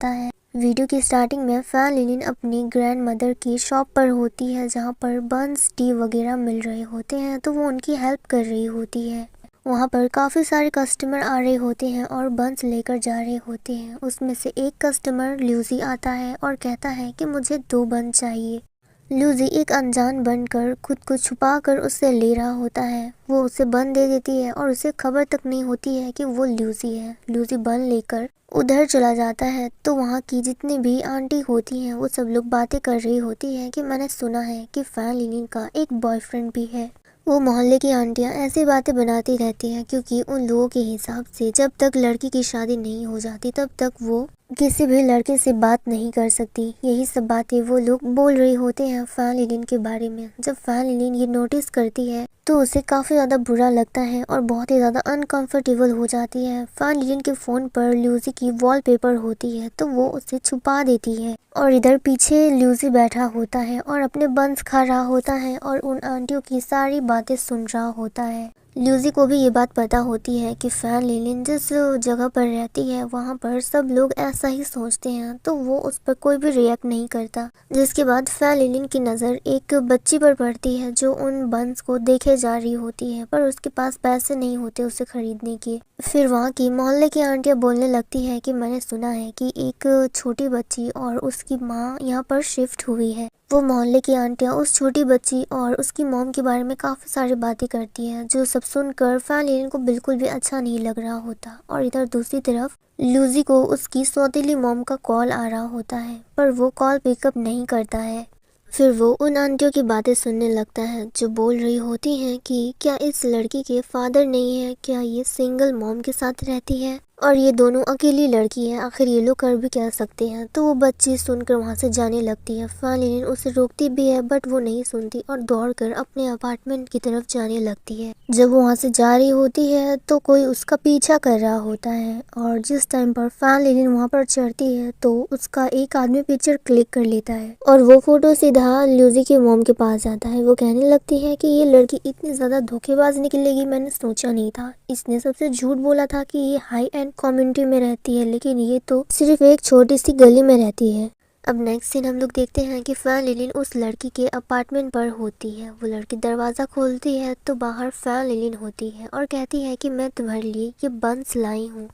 आता है। वीडियो की स्टार्टिंग में फैन लिलिन अपनी ग्रैंड मदर की शॉप पर होती है जहाँ पर बंस टी वगैरह मिल रहे होते हैं, तो वो उनकी हेल्प कर रही होती है। वहाँ पर काफ़ी सारे कस्टमर आ रहे होते हैं और बंस लेकर जा रहे होते हैं। उसमें से एक कस्टमर ल्यूजी आता है और कहता है कि मुझे 2 बन चाहिए। ल्यूजी एक अनजान बनकर खुद को छुपा कर उससे ले रहा होता है। वो उसे बन दे देती है और उसे खबर तक नहीं होती है कि वो ल्यूजी है। ल्यूजी बन लेकर उधर चला जाता है तो वहाँ की जितनी भी आंटी होती हैं वो सब लोग बातें कर रही होती हैं कि मैंने सुना है कि फैन लिलिन का एक बॉयफ्रेंड भी है। वो मोहल्ले की आंटियां ऐसी बातें बनाती रहती हैं क्योंकि उन लोगों के हिसाब से जब तक लड़की की शादी नहीं हो जाती तब तक वो किसी भी लड़के से बात नहीं कर सकती। यही सब बातें वो लोग बोल रहे होते हैं फैन लिलिन के बारे में। जब फैन लिलिन ये नोटिस करती है तो उसे काफ़ी ज़्यादा बुरा लगता है और बहुत ही ज़्यादा अनकंफर्टेबल हो जाती है। फैन लिलिन के फ़ोन पर ल्यूजी की वॉलपेपर होती है तो वो उसे छुपा देती है और इधर पीछे ल्यूजी बैठा होता है और अपने बंस खा रहा होता है और उन आंटियों की सारी बातें सुन रहा होता है। ल्यूजी को भी ये बात पता होती है कि फैन लिलिन जिस जगह पर रहती है वहाँ पर सब लोग ऐसा ही सोचते हैं, तो वो उस पर कोई भी रिएक्ट नहीं करता। जिसके बाद फैन लिलिन की नज़र एक बच्ची पर पड़ती है जो उन बंस को देखे जा रही होती है, पर उसके पास पैसे नहीं होते उसे खरीदने के। फिर वहाँ की मोहल्ले की आंटियाँ बोलने लगती है कि मैंने सुना है कि एक छोटी बच्ची और उसकी माँ यहाँ पर शिफ्ट हुई है। वो मोहल्ले की आंटियाँ उस छोटी बच्ची और उसकी मॉम के बारे में काफ़ी सारी बातें करती हैं, जो सब सुनकर फैन लिलिन को बिल्कुल भी अच्छा नहीं लग रहा होता। और इधर दूसरी तरफ ल्यूजी को उसकी सौतेली मॉम का कॉल आ रहा होता है, पर वो कॉल पिकअप नहीं करता है। फिर वो उन आंटियों की बातें सुनने लगता है जो बोल रही होती हैं कि क्या इस लड़की के फादर नहीं है, क्या ये सिंगल मॉम के साथ रहती है और ये दोनों अकेली लड़की है, आखिर ये लोग कर भी क्या सकते हैं। तो वो बच्ची सुनकर वहाँ से जाने लगती है। फैन लिलिन उसे रोकती भी है बट वो नहीं सुनती और दौड़कर अपने अपार्टमेंट की तरफ जाने लगती है। जब वो वहाँ से जा रही होती है तो कोई उसका पीछा कर रहा होता है और जिस टाइम पर फैन लिलिन वहाँ पर चढ़ती है तो उसका एक आदमी पिक्चर क्लिक कर लेता है और वो फोटो सीधा ल्यूजी की मॉम के पास जाता है। वो कहने लगती है कि ये लड़की इतनी ज़्यादा धोखेबाज निकलेगी, मैंने सोचा नहीं था। इसने सबसे झूठ बोला था कि ये हाई एंड कम्युनिटी में रहती है, लेकिन ये तो सिर्फ एक छोटी सी गली में रहती है। अब नेक्स्ट सीन हम लोग देखते हैं कि फैन लिलिन उस लड़की के अपार्टमेंट पर होती है। वो लड़की दरवाज़ा खोलती है तो बाहर फैन लिलिन होती है और कहती है कि मैं तुम्हारे लिए ये बंस लाई हूँ।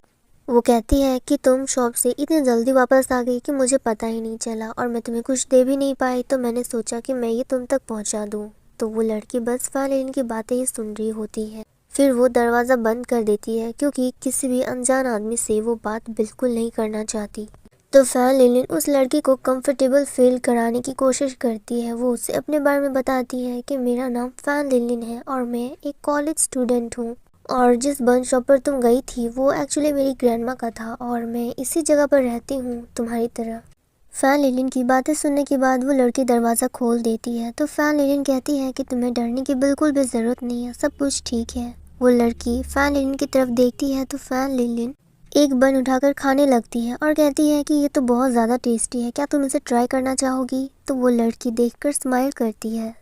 वो कहती है कि तुम शॉप से इतनी जल्दी वापस आ गई कि मुझे पता ही नहीं चला और मैं तुम्हें कुछ दे भी नहीं पाई, तो मैंने सोचा कि मैं ये तुम तक पहुंचा दूं। तो वो लड़की बस फैन लिलिन की बातें ही सुन रही होती है। फिर वो दरवाज़ा बंद कर देती है क्योंकि किसी भी अनजान आदमी से वो बात बिल्कुल नहीं करना चाहती। तो फैन लिलिन उस लड़की को कंफर्टेबल फील कराने की कोशिश करती है। वो उसे अपने बारे में बताती है कि मेरा नाम फैन लिलिन है और मैं एक कॉलेज स्टूडेंट हूँ और जिस बन शॉप पर तुम गई थी वो एक्चुअली मेरी ग्रैंडमा का था और मैं इसी जगह पर रहती हूँ तुम्हारी तरह। फैन लिलिन की बातें सुनने के बाद वो लड़की दरवाज़ा खोल देती है तो फैन लिलिन कहती है कि तुम्हें डरने की बिल्कुल भी ज़रूरत नहीं है, सब कुछ ठीक है। वो लड़की फैन लिलिन की तरफ देखती है तो फैन लिलिन एक बन उठाकर खाने लगती है और कहती है कि ये तो बहुत ज़्यादा टेस्टी है, क्या तुम इसे ट्राई करना चाहोगी। तो वो लड़की देखकर स्माइल करती है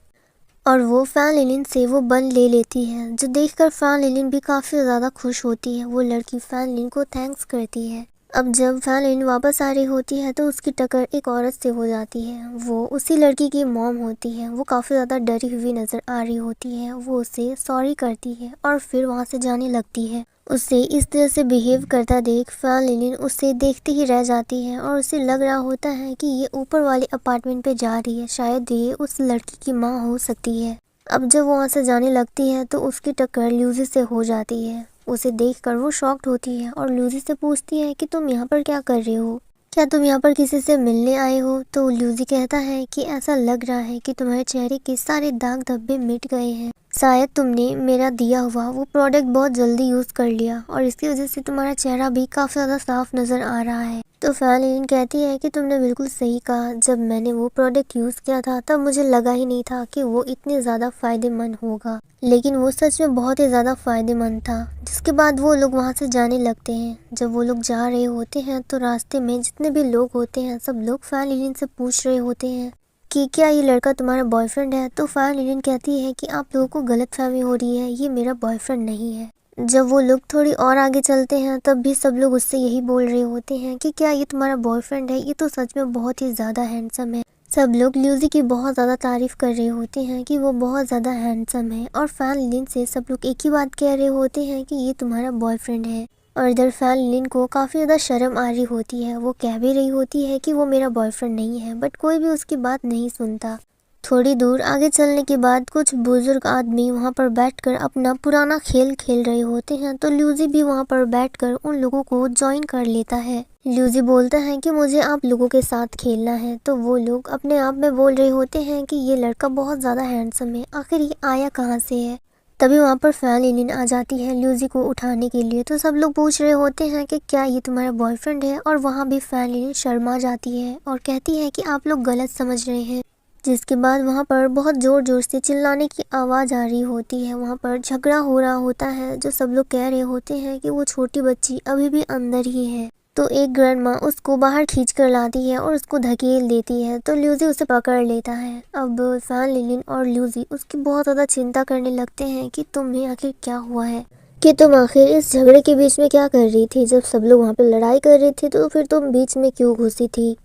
और वो फैन लिलिन से वो बन ले लेती है, जो देखकर फैन लिलिन भी काफ़ी ज़्यादा खुश होती है। वो लड़की फैन लिलिन को थैंक्स करती है। अब जब फैन लिलिन वापस आ रही होती है तो उसकी टक्कर एक औरत से हो जाती है। वो उसी लड़की की मॉम होती है। वो काफ़ी ज़्यादा डरी हुई नज़र आ रही होती है। वो उसे सॉरी करती है और फिर वहाँ से जाने लगती है। उसे इस तरह से बिहेव करता देख फैन लिलिन उसे देखती ही रह जाती है और उसे लग रहा होता है कि ये ऊपर वाले अपार्टमेंट पे जा रही है, शायद ये उस लड़की की माँ हो सकती है। अब जब वो वहाँ से जाने लगती है तो उसकी टक्कर ल्यूजी से हो जाती है। उसे देखकर वो शॉक्ड होती है और ल्यूजी से पूछती है कि तुम यहाँ पर क्या कर रहे हो, क्या तुम यहाँ पर किसी से मिलने आए हो। तो ल्यूजी कहता है कि ऐसा लग रहा है कि तुम्हारे चेहरे के सारे दाग धब्बे मिट गए हैं, शायद तुमने मेरा दिया हुआ वो प्रोडक्ट बहुत जल्दी यूज़ कर लिया और इसकी वजह से तुम्हारा चेहरा भी काफ़ी ज़्यादा साफ नज़र आ रहा है। तो फैन लिलिन कहती है कि तुमने बिल्कुल सही कहा, जब मैंने वो प्रोडक्ट यूज़ किया था तब मुझे लगा ही नहीं था कि वो इतने ज़्यादा फ़ायदेमंद होगा, लेकिन वो सच में बहुत ही ज़्यादा फ़ायदेमंद था। जिसके बाद वो लोग वहाँ से जाने लगते हैं। जब वो लोग जा रहे होते हैं तो रास्ते में जितने भी लोग होते हैं सब लोग फैन लिलिन से पूछ रहे होते हैं कि क्या ये लड़का तुम्हारा बॉयफ्रेंड है। तो फैन लिलिन कहती है कि आप लोगों को गलतफहमी हो रही है, ये मेरा बॉयफ्रेंड नहीं है। जब वो लोग थोड़ी और आगे चलते हैं तब भी सब लोग उससे यही बोल रहे होते हैं कि क्या ये तुम्हारा बॉयफ्रेंड है, ये तो सच में बहुत ही ज़्यादा हैंडसम है। सब लोग ल्यूजी की बहुत ज़्यादा तारीफ़ कर रहे होते हैं कि वो बहुत ज़्यादा हैंडसम है, और फैन लिन से सब लोग एक ही बात कह रहे होते हैं कि ये तुम्हारा बॉयफ्रेंड है। और इधर फैन लिन को काफ़ी ज़्यादा शर्म आ रही होती है, वो कह भी रही होती है कि वो मेरा बॉयफ्रेंड नहीं है, बट कोई भी उसकी बात नहीं सुनता। थोड़ी दूर आगे चलने के बाद कुछ बुजुर्ग आदमी वहां पर बैठकर अपना पुराना खेल खेल रहे होते हैं, तो ल्यूजी भी वहां पर बैठकर उन लोगों को ज्वाइन कर लेता है। ल्यूजी बोलता है कि मुझे आप लोगों के साथ खेलना है, तो वो लोग अपने आप में बोल रहे होते हैं कि ये लड़का बहुत ज़्यादा हैंडसम है, आखिर ये आया कहाँ से है। तभी वहाँ पर फैन लिन आ जाती है ल्यूजी को उठाने के लिए, तो सब लोग पूछ रहे होते हैं कि क्या ये तुम्हारा बॉयफ्रेंड है, और वहाँ भी फैन लिन शर्मा जाती है और कहती है कि आप लोग गलत समझ रहे हैं। जिसके बाद वहाँ पर बहुत ज़ोर ज़ोर से चिल्लाने की आवाज़ आ रही होती है, वहाँ पर झगड़ा हो रहा होता है, जो सब लोग कह रहे होते हैं कि वो छोटी बच्ची अभी भी अंदर ही है। तो एक ग्रैंड माँ उसको बाहर खींच कर लाती है और उसको धकेल देती है, तो ल्यूजी उसे पकड़ लेता है। अब फैन लिलिन और ल्यूजी उसकी बहुत ज़्यादा चिंता करने लगते हैं कि तुम्हें आखिर क्या हुआ है, कि तुम आखिर इस झगड़े के बीच में क्या कर रही थी। जब सब लोग वहाँ पर लड़ाई कर रहे थे तो फिर तुम बीच में क्यों घुसी थी।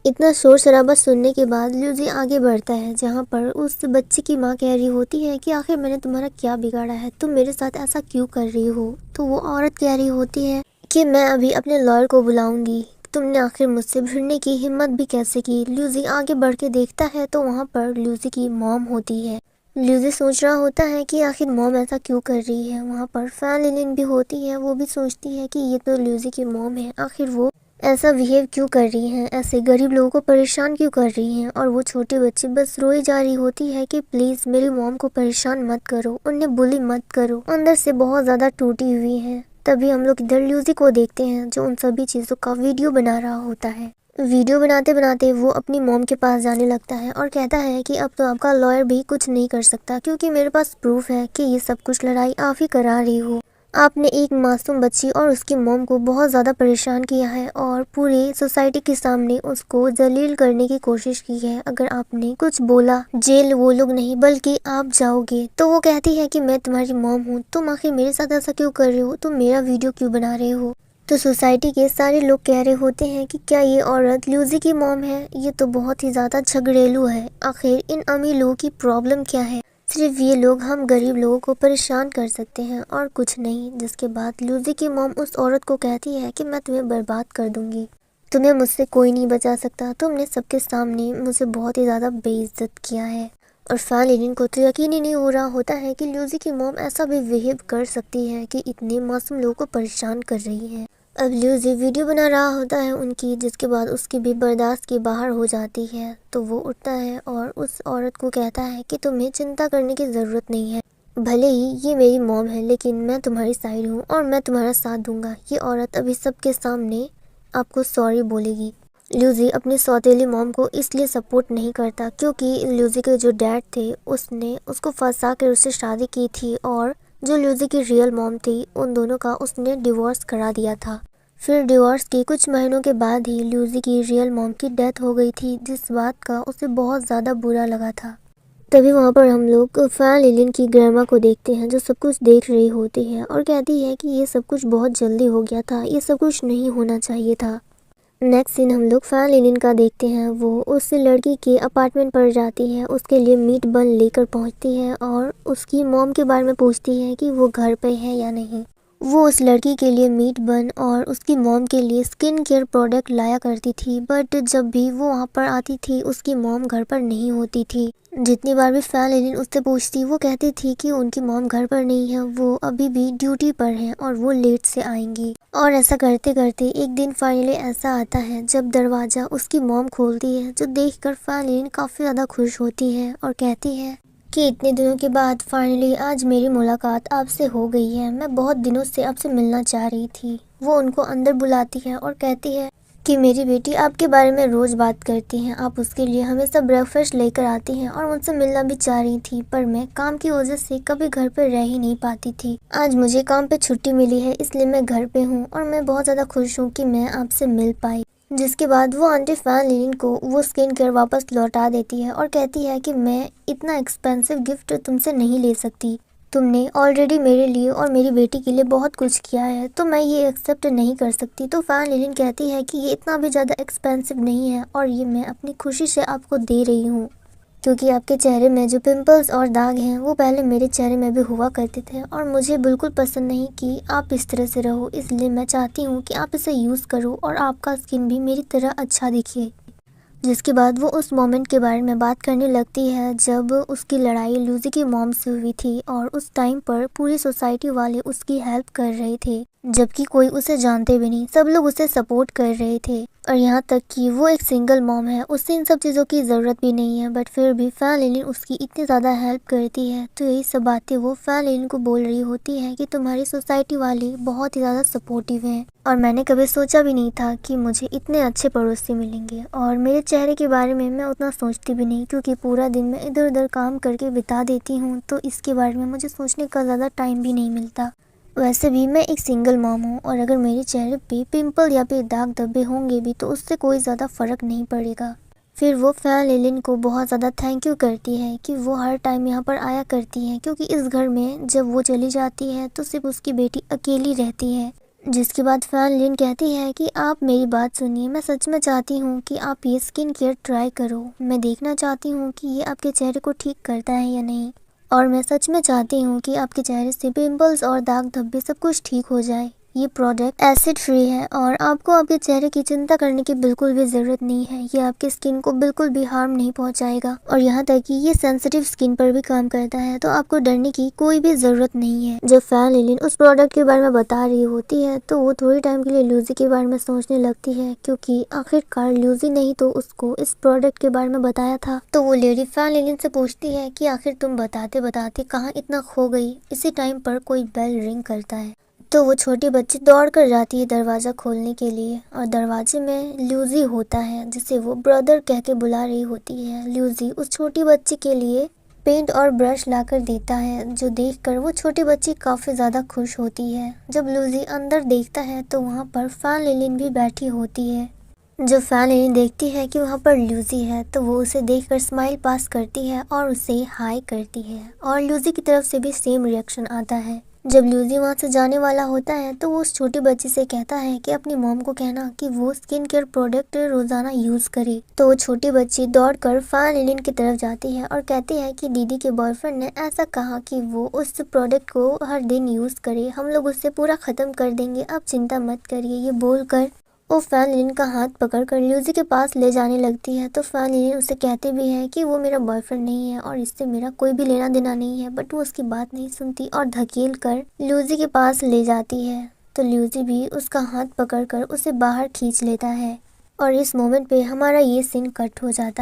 इतना शोर शराबा सुनने के बाद ल्यूजी आगे बढ़ता है, जहाँ पर उस बच्ची की माँ कह रही होती है कि आखिर मैंने तुम्हारा क्या बिगाड़ा है, तुम मेरे साथ ऐसा क्यों कर रही हो। तो वो औरत कह रही होती है कि मैं अभी अपने लॉयर को बुलाऊंगी, तुमने आखिर मुझसे भिड़ने की हिम्मत भी कैसे की। ल्यूजी आगे बढ़ के देखता है तो वहाँ पर ल्यूजी की मॉम होती है। ल्यूजी सोच रहा होता है कि आखिर मॉम ऐसा क्यों कर रही है। वहाँ पर फैन लिलिन भी होती है, वो भी सोचती है कि ये तो ल्यूजी की मॉम है, आखिर वो ऐसा बिहेव क्यों कर रही हैं, ऐसे गरीब लोगों को परेशान क्यों कर रही हैं। और वो छोटी बच्ची बस रोई जा रही होती है कि प्लीज़ मेरी मॉम को परेशान मत करो, उन्हें बुली मत करो, अंदर से बहुत ज़्यादा टूटी हुई है। तभी हम लोग इधर ल्यूजी को देखते हैं, जो उन सभी चीज़ों का वीडियो बना रहा होता है। वीडियो बनाते बनाते वो अपनी मॉम के पास जाने लगता है और कहता है कि अब तो आपका लॉयर भी कुछ नहीं कर सकता, क्योंकि मेरे पास प्रूफ है कि ये सब कुछ लड़ाई आप ही करा रही हो। आपने एक मासूम बच्ची और उसकी मॉम को बहुत ज़्यादा परेशान किया है और पूरी सोसाइटी के सामने उसको जलील करने की कोशिश की है। अगर आपने कुछ बोला, जेल वो लोग नहीं बल्कि आप जाओगे। तो वो कहती है कि मैं तुम्हारी मॉम हूँ, तुम आखिर मेरे साथ ऐसा क्यों कर रहे हो, तुम मेरा वीडियो क्यों बना रहे हो। तो सोसाइटी के सारे लोग कह रहे होते हैं कि क्या ये औरत ल्यूजी की मॉम है, ये तो बहुत ही ज़्यादा झगड़ेलू है, आखिर इन अमीर लोगों की प्रॉब्लम क्या है, सिर्फ ये लोग हम गरीब लोगों को परेशान कर सकते हैं और कुछ नहीं। जिसके बाद ल्यूजी की मॉम उस औरत को कहती है कि मैं तुम्हें बर्बाद कर दूंगी, तुम्हें मुझसे कोई नहीं बचा सकता, तुमने सबके सामने मुझे बहुत ही ज़्यादा बेइज्जत किया है। और फैन लिनिन को तो यकीन ही नहीं हो रहा होता है कि ल्यूजी की मॉम ऐसा भी बिहेव कर सकती है कि इतने मासूम लोगों को परेशान कर रही है। अब ल्यूजी वीडियो बना रहा होता है उनकी, जिसके बाद उसकी भी बर्दाश्त की बाहर हो जाती है। तो वो उठता है और उस औरत को कहता है कि तुम्हें चिंता करने की ज़रूरत नहीं है, भले ही ये मेरी मॉम है लेकिन मैं तुम्हारी साइड हूँ और मैं तुम्हारा साथ दूंगा। ये औरत अभी सबके सामने आपको सॉरी बोलेगी। ल्यूजी अपनी सौतेली मॉम को इसलिए सपोर्ट नहीं करता क्योंकि ल्यूजी के जो डैड थे उसने उसको फंसा कर उससे शादी की थी, और जो ल्यूजी की रियल मॉम थी उन दोनों का उसने डिवोर्स करा दिया था। फिर डिवोर्स के कुछ महीनों के बाद ही ल्यूजी की रियल मॉम की डेथ हो गई थी, जिस बात का उसे बहुत ज़्यादा बुरा लगा था। तभी वहाँ पर हम लोग फैन लिलिन की ग्रैंडमा को देखते हैं, जो सब कुछ देख रही होती है और कहती है कि ये सब कुछ बहुत जल्दी हो गया था, ये सब कुछ नहीं होना चाहिए था। नेक्स्ट सीन हम लोग फैन लिनिन का देखते हैं, वो उस लड़की के अपार्टमेंट पर जाती है, उसके लिए मीट बन लेकर पहुंचती है और उसकी मॉम के बारे में पूछती है कि वो घर पे है या नहीं। वो उस लड़की के लिए मीट बन और उसकी मॉम के लिए स्किन केयर प्रोडक्ट लाया करती थी, बट जब भी वो वहाँ पर आती थी उसकी मॉम घर पर नहीं होती थी। जितनी बार भी फैन लिनिन उससे पूछती वो कहती थी कि उनकी मॉम घर पर नहीं है, वो अभी भी ड्यूटी पर है और वो लेट से आएंगी। और ऐसा करते करते एक दिन फाइनली ऐसा आता है जब दरवाज़ा उसकी मॉम खोलती है, जो देखकर फैन लिनिन काफ़ी ज़्यादा खुश होती है और कहती है कि इतने दिनों के बाद फाइनली आज मेरी मुलाकात आपसे हो गई है, मैं बहुत दिनों से आपसे मिलना चाह रही थी। वो उनको अंदर बुलाती है और कहती है कि मेरी बेटी आपके बारे में रोज़ बात करती हैं, आप उसके लिए हमेशा ब्रेकफास्ट लेकर आती हैं और मुझसे मिलना भी चाह रही थी, पर मैं काम की वजह से कभी घर पर रह ही नहीं पाती थी। आज मुझे काम पे छुट्टी मिली है इसलिए मैं घर पे हूँ और मैं बहुत ज़्यादा खुश हूँ कि मैं आपसे मिल पाई। जिसके बाद वो आंटी फैन लिनिन को वो स्किन केयर वापस लौटा देती है और कहती है कि मैं इतना एक्सपेंसिव गिफ्ट तुमसे नहीं ले सकती, तुमने ऑलरेडी मेरे लिए और मेरी बेटी के लिए बहुत कुछ किया है, तो मैं ये एक्सेप्ट नहीं कर सकती। तो फैन लिलिन कहती है कि ये इतना भी ज़्यादा एक्सपेंसिव नहीं है और ये मैं अपनी खुशी से आपको दे रही हूँ, क्योंकि आपके चेहरे में जो पिंपल्स और दाग हैं वो पहले मेरे चेहरे में भी हुआ करते थे और मुझे बिल्कुल पसंद नहीं कि आप इस तरह से रहो, इसलिए मैं चाहती हूँ कि आप इसे यूज़ करो और आपका स्किन भी मेरी तरह अच्छा दिखे। जिसके बाद वो उस मोमेंट के बारे में बात करने लगती है जब उसकी लड़ाई लूजी की मॉम से हुई थी और उस टाइम पर पूरी सोसाइटी वाले उसकी हेल्प कर रहे थे, जबकि कोई उसे जानते भी नहीं, सब लोग उसे सपोर्ट कर रहे थे। और यहाँ तक कि वो एक सिंगल मॉम है, उससे इन सब चीज़ों की ज़रूरत भी नहीं है, बट फिर भी फैन लिलिन उसकी इतनी ज़्यादा हेल्प करती है। तो यही सब बातें वो फैन लिलिन को बोल रही होती है कि तुम्हारी सोसाइटी वाले बहुत ही ज़्यादा सपोर्टिव हैं और मैंने कभी सोचा भी नहीं था कि मुझे इतने अच्छे पड़ोसी मिलेंगे। और मेरे चेहरे के बारे में मैं उतना सोचती भी नहीं, क्योंकि पूरा दिन मैं इधर उधर काम करके बिता देती हूँ, तो इसके बारे में मुझे सोचने का ज़्यादा टाइम भी नहीं मिलता। वैसे भी मैं एक सिंगल मॉम हूँ और अगर मेरे चेहरे पे पिंपल या फिर दाग धब्बे होंगे भी तो उससे कोई ज़्यादा फ़र्क नहीं पड़ेगा। फिर वो फैन लिलिन को बहुत ज़्यादा थैंक यू करती है कि वो हर टाइम यहाँ पर आया करती है, क्योंकि इस घर में जब वो चली जाती है तो सिर्फ उसकी बेटी अकेली रहती है। जिसके बाद फैन लिलिन कहती है कि आप मेरी बात सुनिए, मैं सच में चाहती हूँ कि आप ये स्किन केयर ट्राई करो। मैं देखना चाहती हूँ कि ये आपके चेहरे को ठीक करता है या नहीं, और मैं सच में चाहती हूँ कि आपके चेहरे से पिंपल्स और दाग धब्बे सब कुछ ठीक हो जाए। ये प्रोडक्ट एसिड फ्री है और आपको आपके चेहरे की चिंता करने की बिल्कुल भी ज़रूरत नहीं है। ये आपकी स्किन को बिल्कुल भी हार्म नहीं पहुंचाएगा और यहाँ तक कि ये सेंसिटिव स्किन पर भी काम करता है, तो आपको डरने की कोई भी ज़रूरत नहीं है। जब फैन लिलिन उस प्रोडक्ट के बारे में बता रही होती है तो वो थोड़ी टाइम के लिए लूजी के बारे में सोचने लगती है, क्योंकि आखिरकार लूजी नहीं तो उसको इस प्रोडक्ट के बारे में बताया था। तो वो लेडी फैन लिलिन से पूछती है कि आखिर तुम बताते बताते कहाँ इतना खो गई। इसी टाइम पर कोई बेल रिंग करता है, तो वो छोटी बच्ची दौड़ कर जाती है दरवाज़ा खोलने के लिए और दरवाजे में लूजी होता है, जिसे वो ब्रदर कह के बुला रही होती है। लूजी उस छोटी बच्ची के लिए पेंट और ब्रश लाकर देता है, जो देखकर वो छोटी बच्ची काफ़ी ज़्यादा खुश होती है। जब लूजी अंदर देखता है तो वहाँ पर फैन लिलिन भी बैठी होती है। जब फैन लिलिन देखती है कि वहाँ पर लूजी है तो वो उसे देखकर स्माइल पास करती है और उसे हाई करती है और लूजी की तरफ से भी सेम रिएक्शन आता है। जब लूजी वहाँ से जाने वाला होता है तो वो उस छोटी बच्ची से कहता है कि अपनी मॉम को कहना कि वो स्किन केयर प्रोडक्ट रोज़ाना यूज़ करे। तो वो छोटी बच्ची दौड़कर फैन लिलिन की तरफ जाती है और कहती है कि दीदी के बॉयफ्रेंड ने ऐसा कहा कि वो उस प्रोडक्ट को हर दिन यूज़ करे, हम लोग उससे पूरा ख़त्म कर देंगे, आप चिंता मत करिए। ये बोलकर वो फैन लिलिन का हाथ पकड़कर लूजी के पास ले जाने लगती है। तो फैन लिलिन उसे कहती भी है कि वो मेरा बॉयफ्रेंड नहीं है और इससे मेरा कोई भी लेना देना नहीं है, बट वो उसकी बात नहीं सुनती और धकेल कर लूजी के पास ले जाती है। तो लूजी भी उसका हाथ पकड़कर उसे बाहर खींच लेता है और इस मोमेंट पे हमारा ये सीन कट हो जाता है।